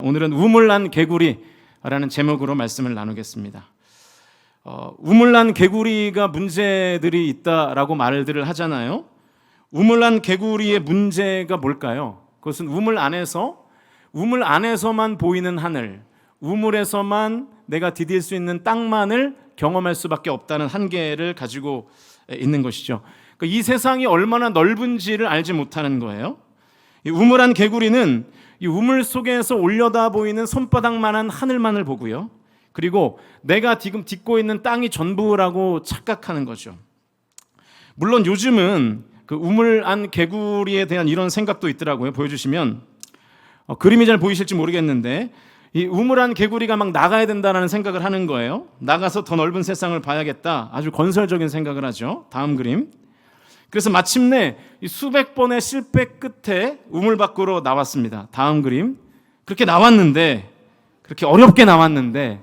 오늘은 우물난 개구리라는 제목으로 말씀을 나누겠습니다. 우물난 개구리가 문제들이 있다라고 말들을 하잖아요. 우물난 개구리의 문제가 뭘까요? 그것은 우물 안에서만 보이는 하늘, 우물에서만 내가 디딜 수 있는 땅만을 경험할 수밖에 없다는 한계를 가지고 있는 것이죠. 이 세상이 얼마나 넓은지를 알지 못하는 거예요. 이 우물한 개구리는 이 우물 속에서 올려다 보이는 손바닥만한 하늘만을 보고요. 그리고 내가 지금 딛고 있는 땅이 전부라고 착각하는 거죠. 물론 요즘은 그 우물안 개구리에 대한 이런 생각도 있더라고요. 보여주시면 그림이 잘 보이실지 모르겠는데 이 우물안 개구리가 막 나가야 된다는 생각을 하는 거예요. 나가서 더 넓은 세상을 봐야겠다. 아주 건설적인 생각을 하죠. 다음 그림. 그래서 마침내 수백 번의 실패 끝에 우물 밖으로 나왔습니다. 다음 그림. 그렇게 나왔는데, 그렇게 어렵게 나왔는데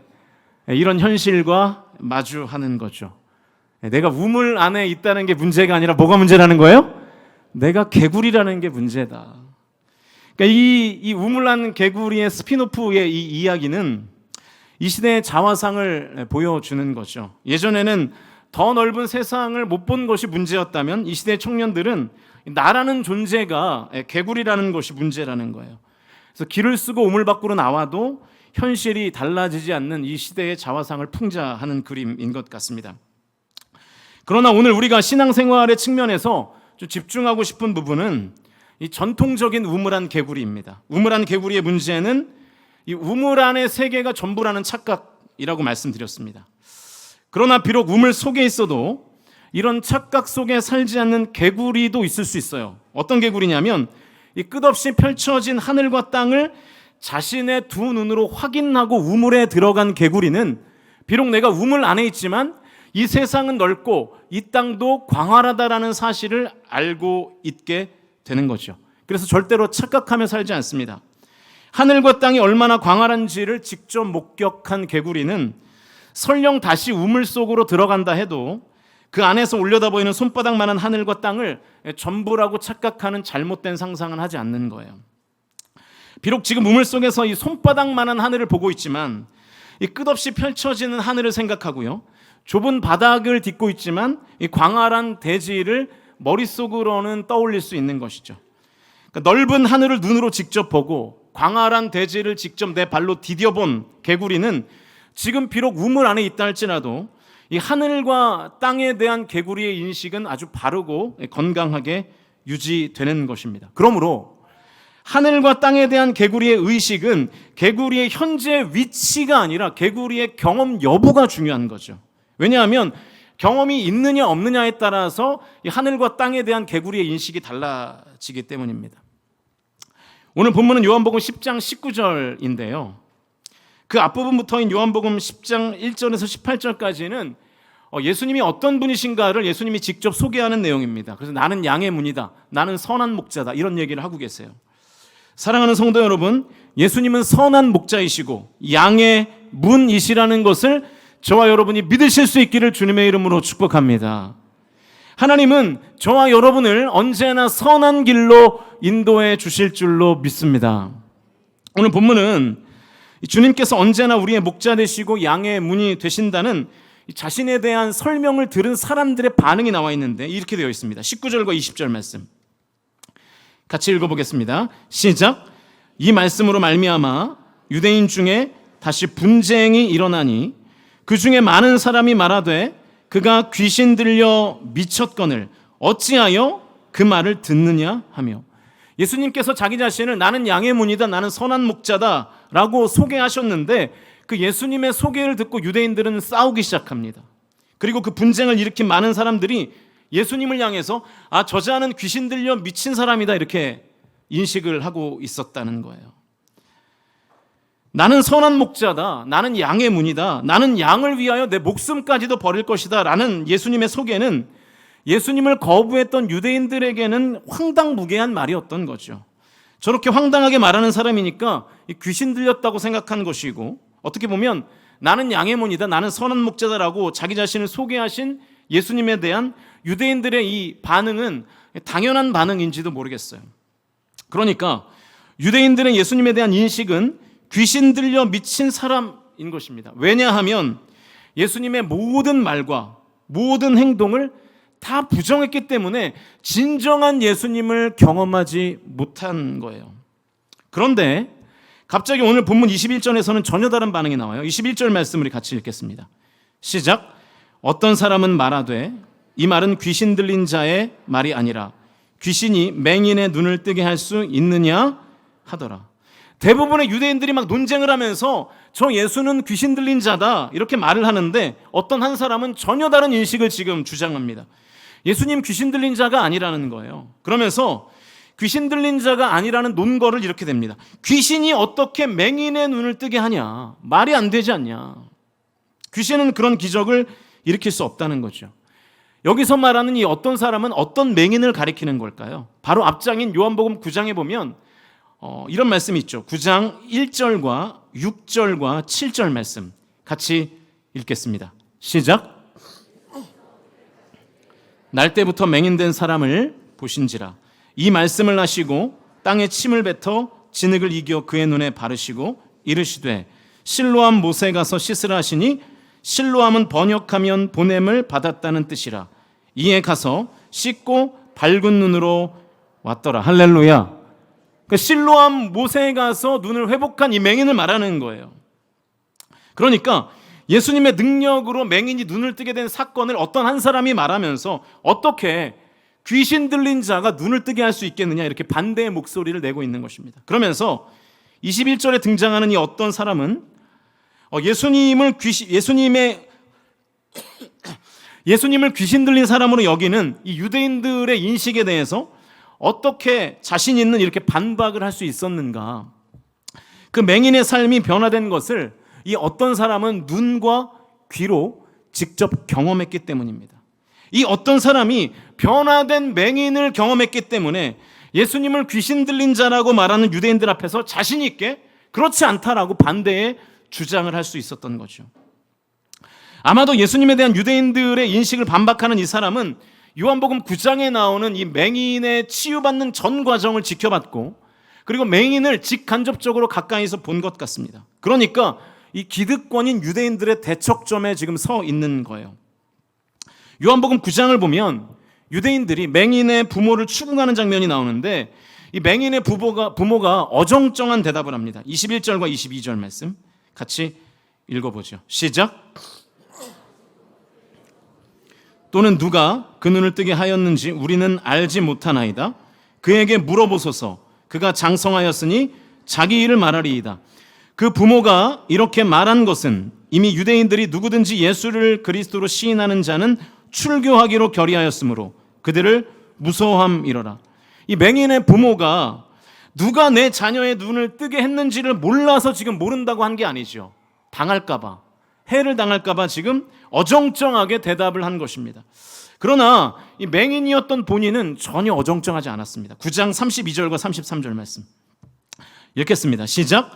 이런 현실과 마주하는 거죠. 내가 우물 안에 있다는 게 문제가 아니라 뭐가 문제라는 거예요? 내가 개구리라는 게 문제다. 그러니까 이 우물안 개구리의 스피노프의 이 이야기는 이 시대의 자화상을 보여주는 거죠. 예전에는 더 넓은 세상을 못 본 것이 문제였다면 이 시대의 청년들은 나라는 존재가 개구리라는 것이 문제라는 거예요. 그래서 길을 쓰고 우물 밖으로 나와도 현실이 달라지지 않는 이 시대의 자화상을 풍자하는 그림인 것 같습니다. 그러나 오늘 우리가 신앙생활의 측면에서 좀 집중하고 싶은 부분은 이 전통적인 우물안 개구리입니다. 우물안 개구리의 문제는 이 우물 안의 세계가 전부라는 착각이라고 말씀드렸습니다. 그러나 비록 우물 속에 있어도 이런 착각 속에 살지 않는 개구리도 있을 수 있어요. 어떤 개구리냐면 이 끝없이 펼쳐진 하늘과 땅을 자신의 두 눈으로 확인하고 우물에 들어간 개구리는 비록 내가 우물 안에 있지만 이 세상은 넓고 이 땅도 광활하다라는 사실을 알고 있게 되는 거죠. 그래서 절대로 착각하며 살지 않습니다. 하늘과 땅이 얼마나 광활한지를 직접 목격한 개구리는 설령 다시 우물 속으로 들어간다 해도 그 안에서 올려다 보이는 손바닥만한 하늘과 땅을 전부라고 착각하는 잘못된 상상은 하지 않는 거예요. 비록 지금 우물 속에서 이 손바닥만한 하늘을 보고 있지만 이 끝없이 펼쳐지는 하늘을 생각하고요. 좁은 바닥을 딛고 있지만 이 광활한 대지를 머릿속으로는 떠올릴 수 있는 것이죠. 그러니까 넓은 하늘을 눈으로 직접 보고 광활한 대지를 직접 내 발로 디뎌본 개구리는 지금 비록 우물 안에 있다 할지라도 이 하늘과 땅에 대한 개구리의 인식은 아주 바르고 건강하게 유지되는 것입니다. 그러므로 하늘과 땅에 대한 개구리의 의식은 개구리의 현재 위치가 아니라 개구리의 경험 여부가 중요한 거죠. 왜냐하면 경험이 있느냐 없느냐에 따라서 이 하늘과 땅에 대한 개구리의 인식이 달라지기 때문입니다. 오늘 본문은 요한복음 10장 19절인데요. 그 앞부분부터인 요한복음 10장 1절에서 18절까지는 예수님이 어떤 분이신가를 예수님이 직접 소개하는 내용입니다. 그래서 나는 양의 문이다, 나는 선한 목자다, 이런 얘기를 하고 계세요. 사랑하는 성도 여러분, 예수님은 선한 목자이시고 양의 문이시라는 것을 저와 여러분이 믿으실 수 있기를 주님의 이름으로 축복합니다. 하나님은 저와 여러분을 언제나 선한 길로 인도해 주실 줄로 믿습니다. 오늘 본문은 주님께서 언제나 우리의 목자 되시고 양의 문이 되신다는 자신에 대한 설명을 들은 사람들의 반응이 나와 있는데 이렇게 되어 있습니다. 19절과 20절 말씀 같이 읽어보겠습니다. 시작. 이 말씀으로 말미암아 유대인 중에 다시 분쟁이 일어나니 그 중에 많은 사람이 말하되 그가 귀신 들려 미쳤거늘 어찌하여 그 말을 듣느냐 하며, 예수님께서 자기 자신을 나는 양의 문이다, 나는 선한 목자다 라고 소개하셨는데 그 예수님의 소개를 듣고 유대인들은 싸우기 시작합니다. 그리고 그 분쟁을 일으킨 많은 사람들이 예수님을 향해서 저자는 귀신 들려 미친 사람이다 이렇게 인식을 하고 있었다는 거예요. 나는 선한 목자다, 나는 양의 문이다, 나는 양을 위하여 내 목숨까지도 버릴 것이다 라는 예수님의 소개는 예수님을 거부했던 유대인들에게는 황당무계한 말이었던 거죠. 저렇게 황당하게 말하는 사람이니까 귀신 들렸다고 생각한 것이고, 어떻게 보면 나는 양의 문이다, 나는 선한 목자다라고 자기 자신을 소개하신 예수님에 대한 유대인들의 이 반응은 당연한 반응인지도 모르겠어요. 그러니까 유대인들의 예수님에 대한 인식은 귀신 들려 미친 사람인 것입니다. 왜냐하면 예수님의 모든 말과 모든 행동을 다 부정했기 때문에 진정한 예수님을 경험하지 못한 거예요. 그런데 갑자기 오늘 본문 21절에서는 전혀 다른 반응이 나와요. 21절 말씀 우리 같이 읽겠습니다. 시작. 어떤 사람은 말하되 이 말은 귀신 들린 자의 말이 아니라 귀신이 맹인의 눈을 뜨게 할 수 있느냐 하더라. 대부분의 유대인들이 막 논쟁을 하면서 저 예수는 귀신 들린 자다 이렇게 말을 하는데 어떤 한 사람은 전혀 다른 인식을 지금 주장합니다. 예수님 귀신 들린 자가 아니라는 거예요. 그러면서 귀신 들린 자가 아니라는 논거를 이렇게 됩니다. 귀신이 어떻게 맹인의 눈을 뜨게 하냐? 말이 안 되지 않냐? 귀신은 그런 기적을 일으킬 수 없다는 거죠. 여기서 말하는 이 어떤 사람은 어떤 맹인을 가리키는 걸까요? 바로 앞장인 요한복음 9장에 보면 이런 말씀이 있죠. 9장 1절과 6절과 7절 말씀 같이 읽겠습니다. 시작. 날 때부터 맹인된 사람을 보신지라. 이 말씀을 하시고 땅에 침을 뱉어 진흙을 이겨 그의 눈에 바르시고 이르시되 실로암 못에 가서 씻으라 하시니 실로암은 번역하면 보냄을 받았다는 뜻이라. 이에 가서 씻고 밝은 눈으로 왔더라. 할렐루야. 그러니까 실로암 못에 가서 눈을 회복한 이 맹인을 말하는 거예요. 그러니까 예수님의 능력으로 맹인이 눈을 뜨게 된 사건을 어떤 한 사람이 말하면서 어떻게 귀신 들린 자가 눈을 뜨게 할 수 있겠느냐 이렇게 반대의 목소리를 내고 있는 것입니다. 그러면서 21절에 등장하는 이 어떤 사람은 예수님을 귀신 들린 사람으로 여기는 이 유대인들의 인식에 대해서 어떻게 자신 있는 이렇게 반박을 할 수 있었는가? 그 맹인의 삶이 변화된 것을 이 어떤 사람은 눈과 귀로 직접 경험했기 때문입니다. 이 어떤 사람이 변화된 맹인을 경험했기 때문에 예수님을 귀신 들린 자라고 말하는 유대인들 앞에서 자신 있게 그렇지 않다라고 반대의 주장을 할 수 있었던 거죠. 아마도 예수님에 대한 유대인들의 인식을 반박하는 이 사람은 요한복음 9장에 나오는 이 맹인의 치유받는 전 과정을 지켜봤고 그리고 맹인을 직간접적으로 가까이서 본 것 같습니다. 그러니까 이 기득권인 유대인들의 대척점에 지금 서 있는 거예요. 요한복음 9장을 보면 유대인들이 맹인의 부모를 추궁하는 장면이 나오는데 이 맹인의 부모가 어정쩡한 대답을 합니다. 21절과 22절 말씀 같이 읽어보죠. 시작. 또는 누가 그 눈을 뜨게 하였는지 우리는 알지 못하나이다. 그에게 물어보소서. 그가 장성하였으니 자기 일을 말하리이다. 그 부모가 이렇게 말한 것은 이미 유대인들이 누구든지 예수를 그리스도로 시인하는 자는 출교하기로 결의하였으므로 그들을 무서워함이러라. 이 맹인의 부모가 누가 내 자녀의 눈을 뜨게 했는지를 몰라서 지금 모른다고 한 게 아니죠. 당할까봐, 해를 당할까봐 지금 어정쩡하게 대답을 한 것입니다. 그러나 이 맹인이었던 본인은 전혀 어정쩡하지 않았습니다. 9장 32절과 33절 말씀 읽겠습니다. 시작.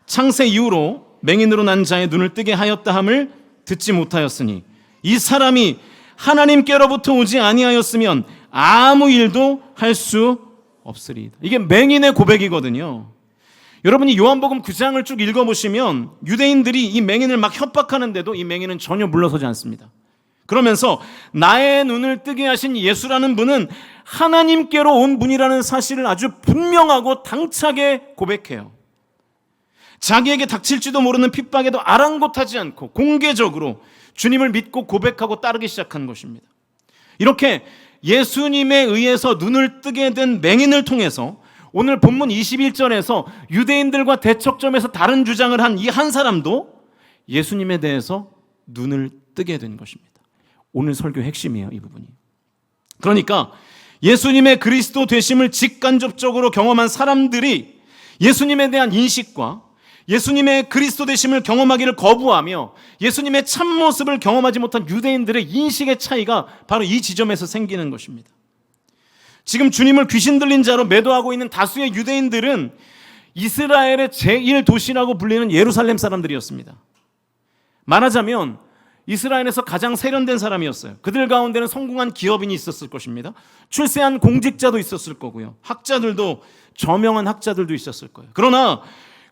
창세 이후로 맹인으로 난 자의 눈을 뜨게 하였다 함을 듣지 못하였으니 이 사람이 하나님께로부터 오지 아니하였으면 아무 일도 할 수 없으리이다. 이게 맹인의 고백이거든요. 여러분이 요한복음 9장을 쭉 읽어보시면 유대인들이 이 맹인을 막 협박하는데도 이 맹인은 전혀 물러서지 않습니다. 그러면서 나의 눈을 뜨게 하신 예수라는 분은 하나님께로 온 분이라는 사실을 아주 분명하고 당차게 고백해요. 자기에게 닥칠지도 모르는 핍박에도 아랑곳하지 않고 공개적으로 주님을 믿고 고백하고 따르기 시작한 것입니다. 이렇게 예수님에 의해서 눈을 뜨게 된 맹인을 통해서 오늘 본문 21절에서 유대인들과 대척점에서 다른 주장을 한 이 한 사람도 예수님에 대해서 눈을 뜨게 된 것입니다. 오늘 설교의 핵심이에요, 이 부분이. 그러니까 예수님의 그리스도 되심을 직간접적으로 경험한 사람들이 예수님에 대한 인식과 예수님의 그리스도 되심을 경험하기를 거부하며 예수님의 참모습을 경험하지 못한 유대인들의 인식의 차이가 바로 이 지점에서 생기는 것입니다. 지금 주님을 귀신 들린 자로 매도하고 있는 다수의 유대인들은 이스라엘의 제1도시라고 불리는 예루살렘 사람들이었습니다. 말하자면 이스라엘에서 가장 세련된 사람이었어요. 그들 가운데는 성공한 기업인이 있었을 것입니다. 출세한 공직자도 있었을 거고요. 학자들도, 저명한 학자들도 있었을 거예요. 그러나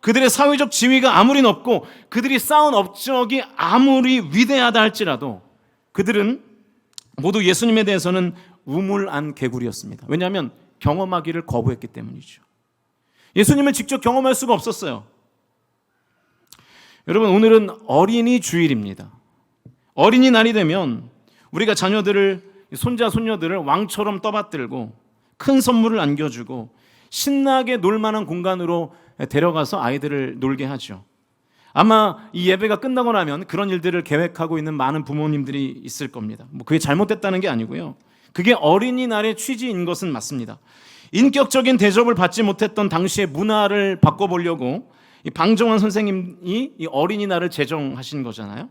그들의 사회적 지위가 아무리 높고 그들이 쌓은 업적이 아무리 위대하다 할지라도 그들은 모두 예수님에 대해서는 우물 안 개구리였습니다. 왜냐하면 경험하기를 거부했기 때문이죠. 예수님을 직접 경험할 수가 없었어요. 여러분, 오늘은 어린이 주일입니다. 어린이날이 되면 우리가 자녀들을, 손자 손녀들을 왕처럼 떠받들고 큰 선물을 안겨주고 신나게 놀만한 공간으로 데려가서 아이들을 놀게 하죠. 아마 이 예배가 끝나고 나면 그런 일들을 계획하고 있는 많은 부모님들이 있을 겁니다. 그게 잘못됐다는 게 아니고요. 그게 어린이날의 취지인 것은 맞습니다. 인격적인 대접을 받지 못했던 당시의 문화를 바꿔보려고 이 방정환 선생님이 이 어린이날을 제정하신 거잖아요.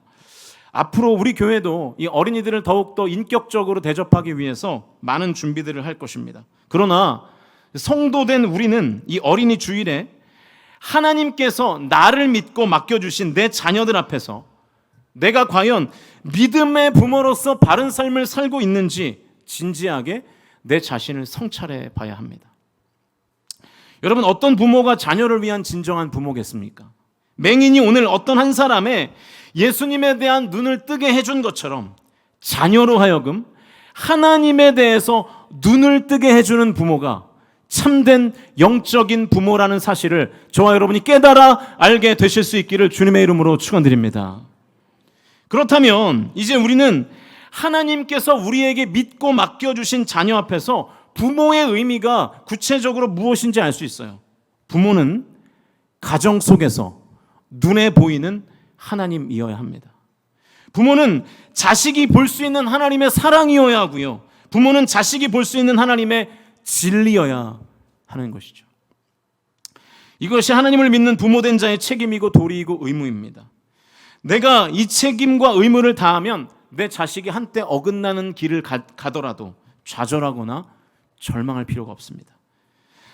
앞으로 우리 교회도 이 어린이들을 더욱더 인격적으로 대접하기 위해서 많은 준비들을 할 것입니다. 그러나 성도된 우리는 이 어린이 주일에 하나님께서 나를 믿고 맡겨주신 내 자녀들 앞에서 내가 과연 믿음의 부모로서 바른 삶을 살고 있는지 진지하게 내 자신을 성찰해 봐야 합니다. 여러분, 어떤 부모가 자녀를 위한 진정한 부모겠습니까? 맹인이 오늘 어떤 한 사람의 예수님에 대한 눈을 뜨게 해준 것처럼 자녀로 하여금 하나님에 대해서 눈을 뜨게 해주는 부모가 참된 영적인 부모라는 사실을 저와 여러분이 깨달아 알게 되실 수 있기를 주님의 이름으로 축원드립니다. 그렇다면 이제 우리는 하나님께서 우리에게 믿고 맡겨주신 자녀 앞에서 부모의 의미가 구체적으로 무엇인지 알 수 있어요. 부모는 가정 속에서 눈에 보이는 하나님이어야 합니다. 부모는 자식이 볼 수 있는 하나님의 사랑이어야 하고요. 부모는 자식이 볼 수 있는 하나님의 진리여야 하는 것이죠. 이것이 하나님을 믿는 부모된 자의 책임이고 도리이고 의무입니다. 내가 이 책임과 의무를 다하면 내 자식이 한때 어긋나는 길을 가더라도 좌절하거나 절망할 필요가 없습니다.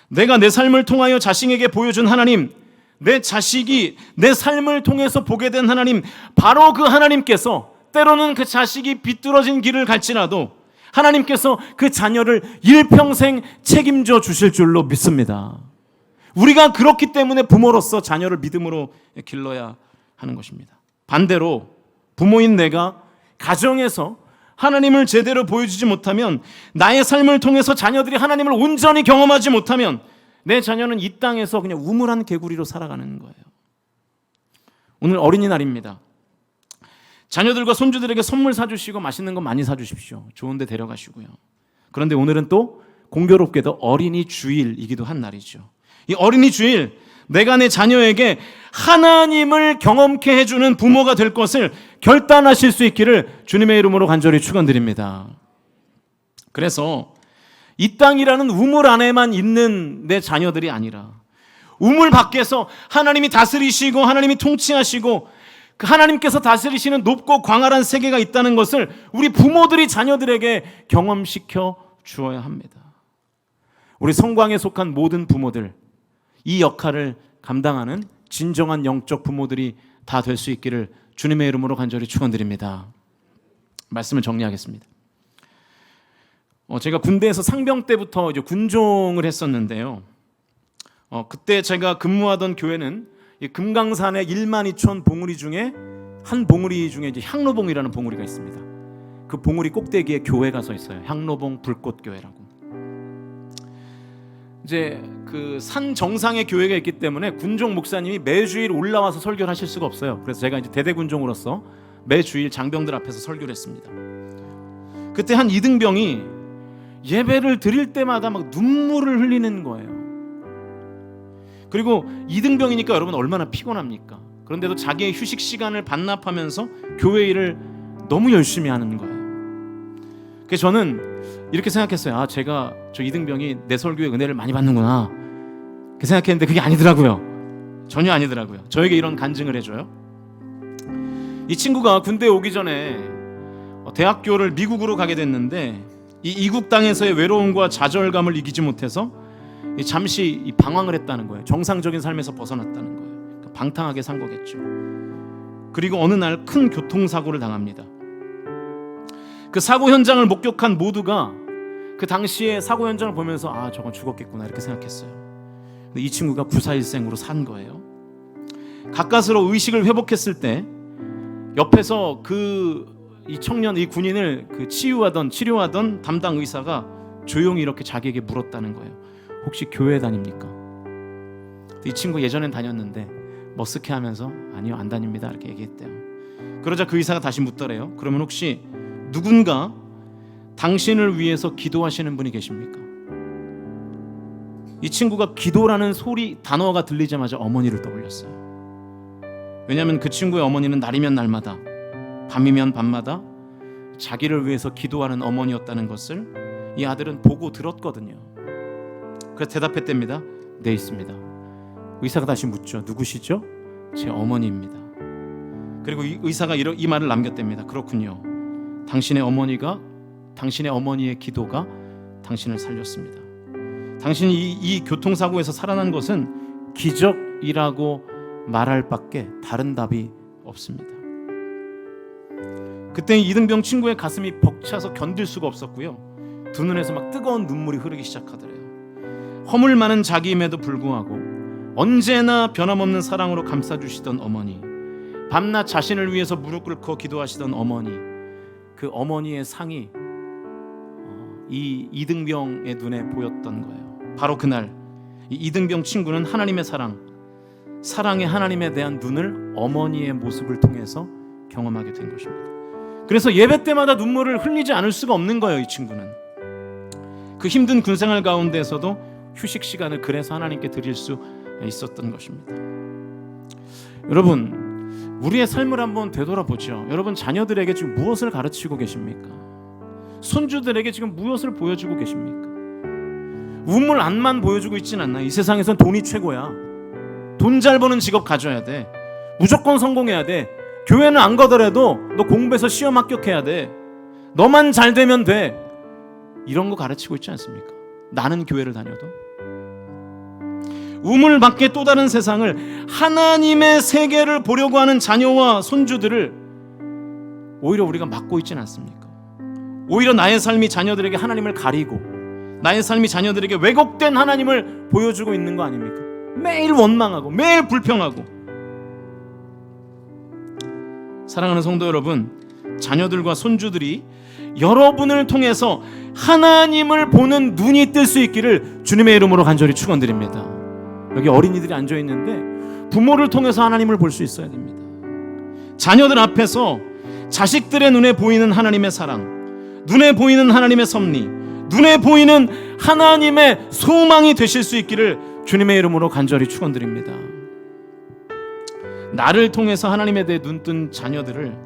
내가 내 삶을 통하여 자식에게 보여준 하나님, 내 자식이 내 삶을 통해서 보게 된 하나님, 바로 그 하나님께서 때로는 그 자식이 비뚤어진 길을 갈지라도 하나님께서 그 자녀를 일평생 책임져 주실 줄로 믿습니다. 우리가 그렇기 때문에 부모로서 자녀를 믿음으로 길러야 하는 것입니다. 반대로 부모인 내가 가정에서 하나님을 제대로 보여주지 못하면, 나의 삶을 통해서 자녀들이 하나님을 온전히 경험하지 못하면 내 자녀는 이 땅에서 그냥 우물한 개구리로 살아가는 거예요. 오늘 어린이날입니다. 자녀들과 손주들에게 선물 사주시고 맛있는 거 많이 사주십시오. 좋은 데 데려가시고요. 그런데 오늘은 또 공교롭게도 어린이 주일이기도 한 날이죠. 이 어린이 주일, 내가 내 자녀에게 하나님을 경험케 해주는 부모가 될 것을 결단하실 수 있기를 주님의 이름으로 간절히 축원드립니다. 그래서 이 땅이라는 우물 안에만 있는 내 자녀들이 아니라 우물 밖에서 하나님이 다스리시고 하나님이 통치하시고 그 하나님께서 다스리시는 높고 광활한 세계가 있다는 것을 우리 부모들이 자녀들에게 경험시켜 주어야 합니다. 우리 성광에 속한 모든 부모들, 이 역할을 감당하는 진정한 영적 부모들이 다 될 수 있기를 주님의 이름으로 간절히 축원드립니다. 말씀을 정리하겠습니다. 제가 군대에서 상병 때부터 이제 군종을 했었는데요. 그때 제가 근무하던 교회는 이 금강산의 12,000 봉우리 중에 한 봉우리 중에 이제 향로봉이라는 봉우리가 있습니다. 그 봉우리 꼭대기에 교회가 서 있어요. 향로봉 불꽃교회라고. 이제 그 산 정상에 교회가 있기 때문에 군종 목사님이 매주일 올라와서 설교를 하실 수가 없어요. 그래서 제가 이제 대대군종으로서 매주일 장병들 앞에서 설교를 했습니다. 그때 한 이등병이 예배를 드릴 때마다 막 눈물을 흘리는 거예요. 그리고 이등병이니까 여러분 얼마나 피곤합니까? 그런데도 자기의 휴식 시간을 반납하면서 교회 일을 너무 열심히 하는 거예요. 그래서 저는 이렇게 생각했어요. 제가 저 이등병이 내 설교에 은혜를 많이 받는구나, 그 생각했는데 그게 아니더라고요. 전혀 아니더라고요. 저에게 이런 간증을 해줘요. 이 친구가 군대 오기 전에 대학교를 미국으로 가게 됐는데 이 이국 땅에서의 외로움과 좌절감을 이기지 못해서 잠시 방황을 했다는 거예요. 정상적인 삶에서 벗어났다는 거예요. 방탕하게 산 거겠죠. 그리고 어느 날 큰 교통사고를 당합니다. 그 사고 현장을 목격한 모두가 그 당시에 사고 현장을 보면서 저건 죽었겠구나 이렇게 생각했어요. 근데 이 친구가 구사일생으로 산 거예요. 가까스로 의식을 회복했을 때 옆에서 이 청년, 이 군인을 치료하던 담당 의사가 조용히 이렇게 자기에게 물었다는 거예요. 혹시 교회 다닙니까? 이 친구 예전엔 다녔는데 머쓱해하면서 아니요, 안 다닙니다 이렇게 얘기했대요. 그러자 그 의사가 다시 묻더래요. 그러면 혹시 누군가 당신을 위해서 기도하시는 분이 계십니까? 이 친구가 기도라는 단어가 들리자마자 어머니를 떠올렸어요. 왜냐하면 그 친구의 어머니는 날이면 날마다, 밤이면 밤마다 자기를 위해서 기도하는 어머니였다는 것을 이 아들은 보고 들었거든요. 그래서 대답했답니다. 네, 있습니다. 의사가 다시 묻죠. 누구시죠? 제 어머니입니다. 그리고 이 의사가 이 말을 남겼답니다. 그렇군요. 당신의 어머니의 기도가 당신을 살렸습니다. 당신이 이 교통사고에서 살아난 것은 기적이라고 말할 밖에 다른 답이 없습니다. 그때 이등병 친구의 가슴이 벅차서 견딜 수가 없었고요. 두 눈에서 막 뜨거운 눈물이 흐르기 시작하더래요. 허물 많은 자기임에도 불구하고 언제나 변함없는 사랑으로 감싸주시던 어머니, 밤낮 자신을 위해서 무릎 꿇고 기도하시던 어머니, 그 어머니의 상이 이 이등병의 눈에 보였던 거예요. 바로 그날 이 이등병 친구는 하나님의 사랑의 하나님에 대한 눈을 어머니의 모습을 통해서 경험하게 된 것입니다. 그래서 예배 때마다 눈물을 흘리지 않을 수가 없는 거예요. 이 친구는 그 힘든 군생활 가운데서도 휴식 시간을 그래서 하나님께 드릴 수 있었던 것입니다. 여러분, 우리의 삶을 한번 되돌아보죠. 여러분, 자녀들에게 지금 무엇을 가르치고 계십니까? 손주들에게 지금 무엇을 보여주고 계십니까? 우물 안만 보여주고 있진 않나. 이 세상에선 돈이 최고야. 돈 잘 버는 직업 가져야 돼. 무조건 성공해야 돼. 교회는 안 가더라도 너 공부해서 시험 합격해야 돼. 너만 잘 되면 돼. 이런 거 가르치고 있지 않습니까? 나는 교회를 다녀도. 우물 밖에 또 다른 세상을, 하나님의 세계를 보려고 하는 자녀와 손주들을 오히려 우리가 막고 있지는 않습니까? 오히려 나의 삶이 자녀들에게 하나님을 가리고, 나의 삶이 자녀들에게 왜곡된 하나님을 보여주고 있는 거 아닙니까? 매일 원망하고 매일 불평하고. 사랑하는 성도 여러분, 자녀들과 손주들이 여러분을 통해서 하나님을 보는 눈이 뜰 수 있기를 주님의 이름으로 간절히 축원드립니다. 여기 어린이들이 앉아있는데 부모를 통해서 하나님을 볼 수 있어야 됩니다. 자녀들 앞에서 자식들의 눈에 보이는 하나님의 사랑, 눈에 보이는 하나님의 섭리, 눈에 보이는 하나님의 소망이 되실 수 있기를 주님의 이름으로 간절히 축원드립니다. 나를 통해서 하나님에 대해 눈뜬 자녀들을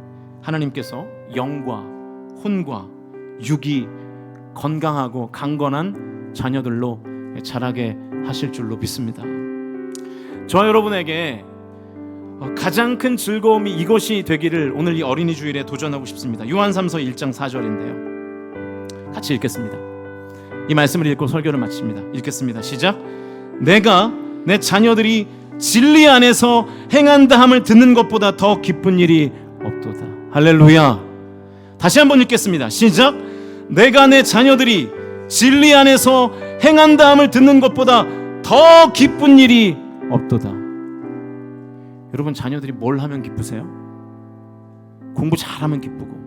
하나님께서 영과 혼과 육이 건강하고 강건한 자녀들로 자라게 하실 줄로 믿습니다. 저와 여러분에게 가장 큰 즐거움이 이것이 되기를 오늘 이 어린이 주일에 도전하고 싶습니다. 요한삼서 1장 4절인데요. 같이 읽겠습니다. 이 말씀을 읽고 설교를 마칩니다. 읽겠습니다. 시작. 내가 내 자녀들이 진리 안에서 행한다 함을 듣는 것보다 더 기쁜 일이 없도다. 할렐루야. 다시 한번 읽겠습니다. 시작. 내가 내 자녀들이 진리 안에서 행한다 함을 듣는 것보다 더 기쁜 일이 없도다. 여러분, 자녀들이 뭘 하면 기쁘세요? 공부 잘하면 기쁘고,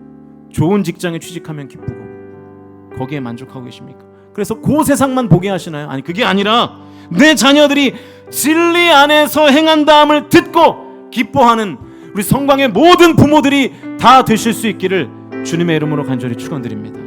좋은 직장에 취직하면 기쁘고, 거기에 만족하고 계십니까? 그래서 그 세상만 보게 하시나요? 아니, 그게 아니라 내 자녀들이 진리 안에서 행한다 함을 듣고 기뻐하는 우리 성광의 모든 부모들이 다 되실 수 있기를 주님의 이름으로 간절히 축원드립니다.